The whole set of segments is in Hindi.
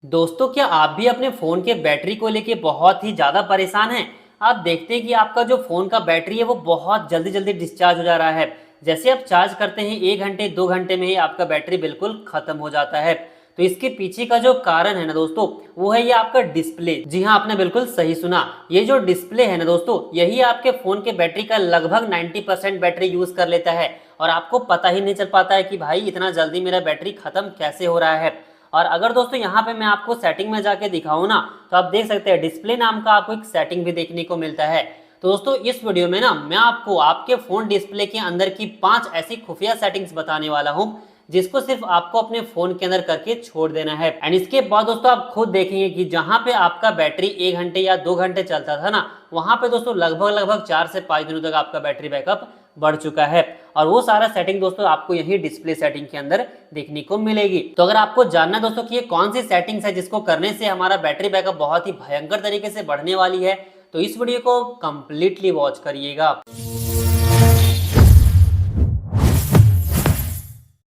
दोस्तों, क्या आप भी अपने फ़ोन के बैटरी को लेके बहुत ही ज़्यादा परेशान हैं? आप देखते हैं कि आपका जो फ़ोन का बैटरी है वो बहुत जल्दी-जल्दी डिस्चार्ज हो जा रहा है। जैसे आप चार्ज करते हैं 1 घंटे 2 घंटे में ही आपका बैटरी बिल्कुल ख़त्म हो जाता है। तो इसके पीछे का जो कारण है ना दोस्तों, वो है ये आपका डिस्प्ले। जी हाँ, आपने बिल्कुल सही सुना। ये जो डिस्प्ले है ना दोस्तों, यही आपके फ़ोन के बैटरी का लगभग 90% बैटरी यूज़ कर लेता है और आपको पता ही नहीं चल पाता है कि भाई इतना जल्दी मेरा बैटरी ख़त्म कैसे हो रहा है। और अगर दोस्तों यहाँ पे मैं आपको सेटिंग में जाके दिखाऊं ना, तो आप देख सकते हैं डिस्प्ले नाम का आपको एक सेटिंग भी देखने को मिलता है। तो दोस्तों इस वीडियो में ना मैं आपको आपके फोन डिस्प्ले के अंदर की 5 ऐसी खुफिया सेटिंग्स बताने वाला हूँ जिसको सिर्फ आपको अपने फोन के अंदर करके छोड़ देना है। एंड इसके बाद दोस्तों आप खुद देखेंगे कि जहां पे आपका बैटरी 1 घंटे या 2 घंटे चलता था ना, वहां पे दोस्तों लगभग 4 से 5 दिनों तक आपका बैटरी बैकअप बढ़ चुका है। और वो सारा सेटिंग दोस्तों आपको यही डिस्प्ले सेटिंग के अंदर देखने को मिलेगी। तो अगर आपको जानना है दोस्तों कि ये कौन सी सेटिंग्स है जिसको करने से हमारा बैटरी बैकअप बहुत ही भयंकर तरीके से बढ़ने वाली है, तो इस वीडियो को कंप्लीटली वॉच करिएगा।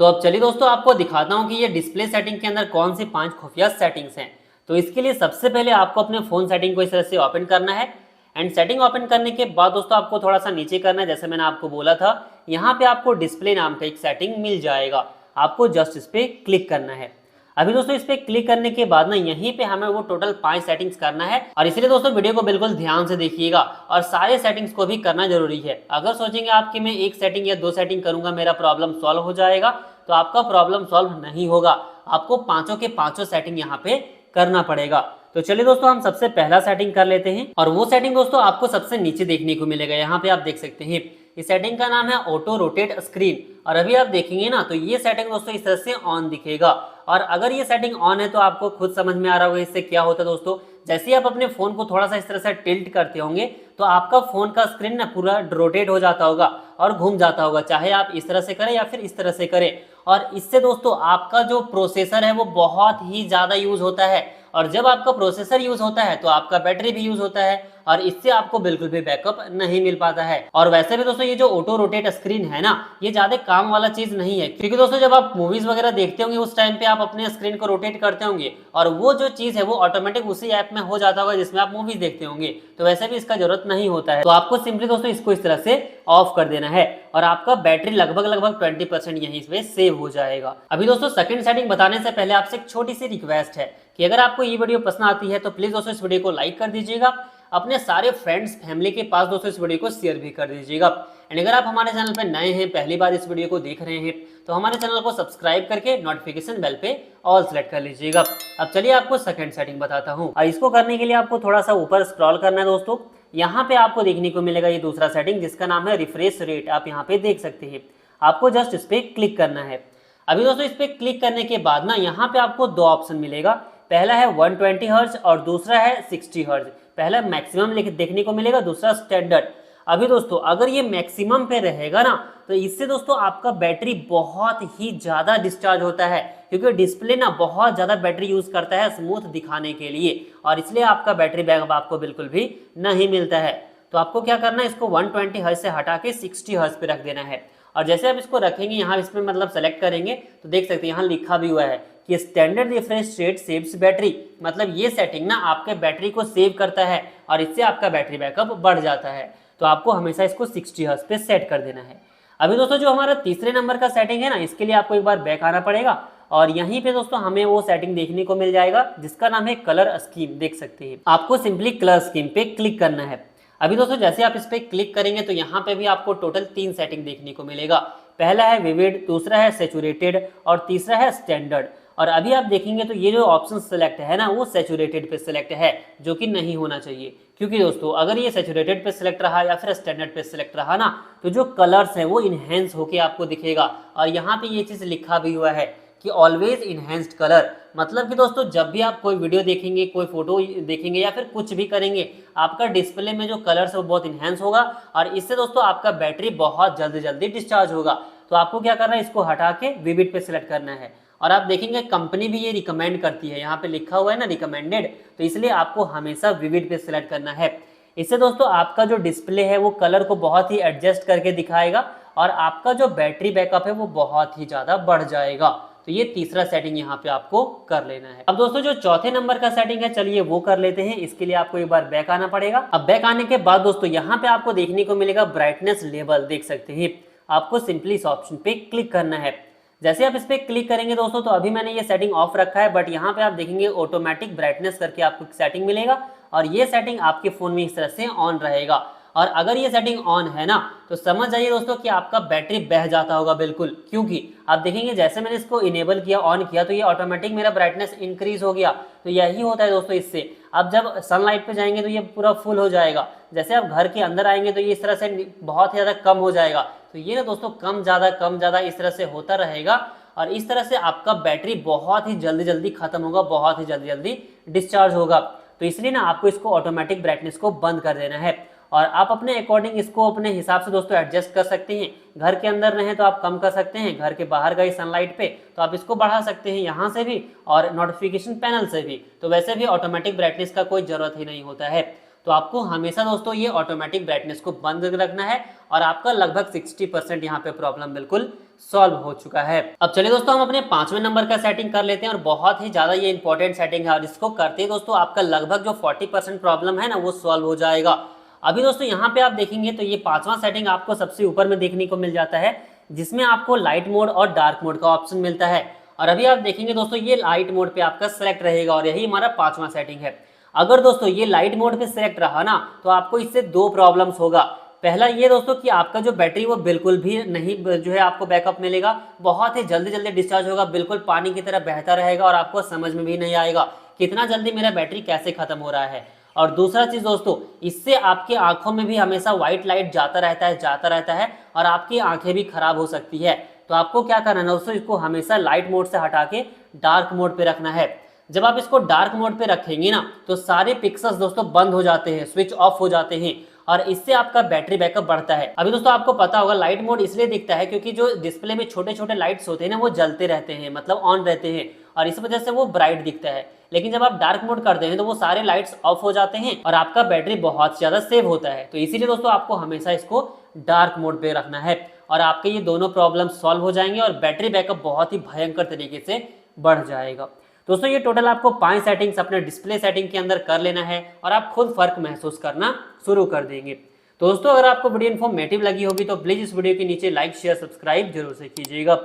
तो अब चलिए दोस्तों आपको दिखाता हूं कि ये डिस्प्ले सेटिंग के अंदर कौन सी 5 खुफिया सेटिंग्स हैं। तो इसके लिए सबसे पहले आपको अपने फोन सेटिंग को इस तरह से ओपन करना है। एंड सेटिंग ओपन करने के बाद दोस्तों आपको थोड़ा सा नीचे करना है। जैसे मैंने आपको बोला था, यहाँ पे आपको डिस्प्ले नाम का एक सेटिंग मिल जाएगा। आपको जस्ट इस पे क्लिक करना है। अभी दोस्तों इस पे क्लिक करने के बाद ना यहीं पे हमें वो टोटल 5 सेटिंग्स करना है। और इसलिए दोस्तों वीडियो को बिल्कुल ध्यान से देखिएगा और सारे सेटिंग्स को भी करना जरूरी है। अगर सोचेंगे आप कि मैं 1 सेटिंग या 2 सेटिंग करूंगा मेरा प्रॉब्लम सॉल्व हो जाएगा, तो आपका प्रॉब्लम सॉल्व नहीं होगा। आपको पांचों के पांचों सेटिंग यहाँ पे करना पड़ेगा। तो चलिए दोस्तों हम सबसे पहला सेटिंग कर लेते हैं। और वो सेटिंग दोस्तों आपको सबसे नीचे देखने को मिलेगा। यहाँ पे आप देख सकते हैं इस सेटिंग का नाम है ऑटो रोटेट स्क्रीन। और अभी आप देखेंगे ना, तो ये सेटिंग दोस्तों इस तरह से ऑन दिखेगा। और अगर ये सेटिंग ऑन है तो आपको खुद समझ में आ रहा होगा इससे क्या होता है दोस्तों। जैसे ही आप अपने फोन को थोड़ा सा इस तरह से टिल्ट करते होंगे, तो आपका फोन का स्क्रीन ना पूरा रोटेट हो जाता होगा और घूम जाता होगा, चाहे आप इस तरह से करें या फिर इस तरह से करें। और इससे दोस्तों आपका जो प्रोसेसर है वो बहुत ही ज्यादा यूज होता है। और जब आपका प्रोसेसर यूज होता है तो आपका बैटरी भी यूज होता है और इससे आपको बिल्कुल भी बैकअप नहीं मिल पाता है। और वैसे भी दोस्तों ये जो ऑटो रोटेट स्क्रीन है ना, ये ज्यादा काम वाला चीज नहीं है, क्योंकि दोस्तों जब आप मूवीज वगैरह देखते होंगे उस टाइम पे आप अपने स्क्रीन को रोटेट करते होंगे और वो जो चीज है वो ऑटोमेटिक उसी ऐप में हो जाता होगा जिसमें आप मूवीज देखते होंगे। तो वैसे भी इसका जरूरत नहीं होता है। तो आपको सिंपली दोस्तों इसको इस तरह से ऑफ कर देना है और आपका बैटरी लगभग 20% यहीं पे सेव हो जाएगा। अभी दोस्तों सेकंड सेटिंग बताने से पहले आपसे एक छोटी सी रिक्वेस्ट है कि अगर आपको ये वीडियो पसंद आती है तो प्लीज दोस्तों इस वीडियो को लाइक कर दीजिएगा। अपने सारे फ्रेंड्स फैमिली के पास दोस्तों इस वीडियो को शेयर भी कर दीजिएगा। एंड अगर आप हमारे चैनल पे नए हैं, पहली बार इस वीडियो को देख रहे हैं, तो हमारे चैनल को सब्सक्राइब करके नोटिफिकेशन बेल पे ऑल सेलेक्ट कर लीजिएगा। अब चलिए आपको सेकंड सेटिंग बताता हूँ। और इसको करने के लिए आपको थोड़ा सा ऊपर स्क्रॉल करना है दोस्तों। यहाँ पे आपको देखने को मिलेगा ये दूसरा सेटिंग जिसका नाम है रिफ्रेश रेट। आप यहाँ पे देख सकते हैं। आपको जस्ट इस पे क्लिक करना है। अभी दोस्तों इस पे क्लिक करने के बाद ना यहाँ पे आपको 2 ऑप्शन मिलेगा। पहला है 120 हर्ट्ज और दूसरा है 60 हर्ट्ज। पहला मैक्सिमम देखने को मिलेगा, दूसरा स्टैंडर्ड। अभी दोस्तों अगर ये मैक्सिमम पे रहेगा ना, तो इससे दोस्तों आपका बैटरी बहुत ही ज्यादा डिस्चार्ज होता है, क्योंकि डिस्प्ले ना बहुत ज्यादा बैटरी यूज करता है स्मूथ दिखाने के लिए, और इसलिए आपका बैटरी बैकअप आपको बिल्कुल भी नहीं मिलता है। तो आपको क्या करना है, इसको 120 हर्ट्ज से हटा के 60 हर्ट्ज पे रख देना है। और जैसे आप इसको रखेंगे, यहाँ इसमें मतलब सेलेक्ट करेंगे, तो देख सकते हैं यहाँ लिखा भी हुआ है कि standard refresh rate saves battery. मतलब ये सेटिंग ना आपके बैटरी को सेव करता है और इससे आपका बैटरी बैकअप बढ़ जाता है। तो आपको हमेशा इसको 60 हर्ट्ज पे सेट कर देना है। अभी दोस्तों जो हमारा तीसरे नंबर का सेटिंग है ना, इसके लिए आपको एक बार बैक आना पड़ेगा और यहीं पे दोस्तों हमें वो सेटिंग देखने को मिल जाएगा जिसका नाम है कलर स्कीम। देख सकते हैं, आपको सिंपली कलर स्कीम पे क्लिक करना है। अभी दोस्तों जैसे आप इस पे क्लिक करेंगे तो यहाँ पे भी आपको टोटल 3 सेटिंग देखने को मिलेगा। पहला है विविड, दूसरा है सैचुरेटेड और तीसरा है स्टैंडर्ड। और अभी आप देखेंगे तो ये जो ऑप्शन सेलेक्ट है ना, वो सैचुरेटेड पे सिलेक्ट है, जो कि नहीं होना चाहिए। क्योंकि दोस्तों अगर ये सैचुरेटेड पे सिलेक्ट रहा या फिर स्टैंडर्ड पे सिलेक्ट रहा ना, तो जो कलर्स है वो इनहेंस होके आपको दिखेगा। और यहाँ पे ये चीज लिखा भी हुआ है कि ऑलवेज इनहेंस्ड कलर। मतलब कि दोस्तों जब भी आप कोई वीडियो देखेंगे, कोई फोटो देखेंगे या फिर कुछ भी करेंगे, आपका डिस्प्ले में जो कलर्स है वो बहुत इनहेंस होगा और इससे दोस्तों आपका बैटरी बहुत जल्दी डिस्चार्ज होगा। तो आपको क्या करना है, इसको हटा के विविड पे सिलेक्ट करना है। और आप देखेंगे कंपनी भी ये रिकमेंड करती है, यहाँ पे लिखा हुआ है ना रिकमेंडेड, तो इसलिए आपको हमेशा विविड पे सिलेक्ट करना है। इससे दोस्तों आपका जो डिस्प्ले है वो कलर को बहुत ही एडजस्ट करके दिखाएगा और आपका जो बैटरी बैकअप है वो बहुत ही ज्यादा बढ़ जाएगा। तो ये तीसरा सेटिंग यहाँ पे आपको कर लेना है। अब दोस्तों जो चौथे नंबर का सेटिंग है चलिए वो कर लेते हैं। इसके लिए आपको एक बार बैक आना पड़ेगा। अब बैक आने के बाद दोस्तों यहाँ पे आपको देखने को मिलेगा ब्राइटनेस लेवल, देख सकते हैं। आपको सिंपली इस ऑप्शन पे क्लिक करना है। जैसे आप इस पे क्लिक करेंगे दोस्तों तो अभी मैंने ये सेटिंग ऑफ रखा है, बट यहाँ पे आप देखेंगे ऑटोमेटिक ब्राइटनेस करके आपको सेटिंग मिलेगा और ये सेटिंग आपके फोन में इस तरह से ऑन रहेगा। और अगर ये सेटिंग ऑन है ना तो समझ जाइए दोस्तों कि आपका बैटरी बह जाता होगा बिल्कुल, क्योंकि आप देखेंगे जैसे मैंने इसको इनेबल किया, ऑन किया, तो ये ऑटोमेटिक मेरा ब्राइटनेस इंक्रीज हो गया। तो यही होता है दोस्तों इससे। अब जब सनलाइट पे जाएंगे तो ये पूरा फुल हो जाएगा, जैसे आप घर के अंदर आएंगे तो ये इस तरह से बहुत ही ज़्यादा कम हो जाएगा। तो ये ना दोस्तों कम ज़्यादा इस तरह से होता रहेगा और इस तरह से आपका बैटरी बहुत ही जल्दी खत्म होगा, बहुत ही जल्दी डिस्चार्ज होगा। तो इसलिए ना आपको इसको ऑटोमेटिक ब्राइटनेस को बंद कर देना है और आप अपने अकॉर्डिंग इसको अपने हिसाब से दोस्तों एडजस्ट कर सकते हैं। घर के अंदर रहें तो आप कम कर सकते हैं, घर के बाहर गए सनलाइट पे तो आप इसको बढ़ा सकते हैं यहाँ से भी और नोटिफिकेशन पैनल से भी। तो वैसे भी ऑटोमेटिक ब्राइटनेस का कोई जरूरत ही नहीं होता है। तो आपको हमेशा दोस्तों ये ऑटोमेटिक ब्राइटनेस को बंद रखना है और आपका लगभग 60% यहाँ पे प्रॉब्लम बिल्कुल सॉल्व हो चुका है। अब चलिए दोस्तों हम अपने 5वें नंबर का सेटिंग कर लेते हैं और बहुत ही ज्यादा ये इंपॉर्टेंट सेटिंग है और इसको करते ही दोस्तों आपका लगभग जो 40% प्रॉब्लम है ना वो सॉल्व हो जाएगा। अभी दोस्तों यहाँ पे आप देखेंगे तो ये 5वां सेटिंग आपको सबसे ऊपर में देखने को मिल जाता है, जिसमें आपको लाइट मोड और डार्क मोड का ऑप्शन मिलता है। और अभी आप देखेंगे दोस्तों ये लाइट मोड पे आपका सेलेक्ट रहेगा और यही हमारा 5वां सेटिंग है। अगर दोस्तों ये लाइट मोड पे सेलेक्ट रहा ना तो आपको इससे 2 प्रॉब्लम्स होगा। पहला ये दोस्तों कि आपका जो बैटरी वो बिल्कुल भी नहीं जो है आपको बैकअप मिलेगा, बहुत ही जल्दी डिस्चार्ज होगा, बिल्कुल पानी की तरह बहता रहेगा और आपको समझ में भी नहीं आएगा कितना जल्दी मेरा बैटरी कैसे खत्म हो रहा है। और दूसरा चीज दोस्तों, इससे आपकी आंखों में भी हमेशा व्हाइट लाइट जाता रहता है और आपकी आंखें भी खराब हो सकती है। तो आपको क्या करना है दोस्तों, इसको हमेशा लाइट मोड से हटा के डार्क मोड पे रखना है। जब आप इसको डार्क मोड पे रखेंगे ना तो सारे पिक्सल्स दोस्तों बंद हो जाते हैं, स्विच ऑफ हो जाते हैं और इससे आपका बैटरी बैकअप बढ़ता है। अभी दोस्तों आपको पता होगा लाइट मोड इसलिए दिखता है क्योंकि जो डिस्प्ले में छोटे लाइट्स होते हैं ना वो जलते रहते हैं, मतलब ऑन रहते हैं और इस वजह से वो ब्राइट दिखता है। लेकिन जब आप डार्क मोड करते हैं तो वो सारे लाइट्स ऑफ हो जाते हैं और आपका बैटरी बहुत ज्यादा सेव होता है। तो इसीलिए दोस्तों आपको हमेशा इसको डार्क मोड पे रखना है और आपके ये दोनों प्रॉब्लम सॉल्व हो जाएंगे और बैटरी बैकअप बहुत ही भयंकर तरीके से बढ़ जाएगा। दोस्तों ये टोटल आपको 5 सेटिंग्स अपने डिस्प्ले सेटिंग के अंदर कर लेना है और आप खुद फर्क महसूस करना शुरू कर देंगे। तो दोस्तों अगर आपको वीडियो इन्फॉर्मेटिव लगी होगी तो प्लीज इस वीडियो के नीचे लाइक शेयर सब्सक्राइब जरूर से कीजिएगा।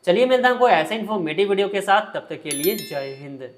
चलिए मिलता हूं कोई ऐसे इन्फॉर्मेटिव वीडियो के साथ, तब तक के लिए जय हिंद।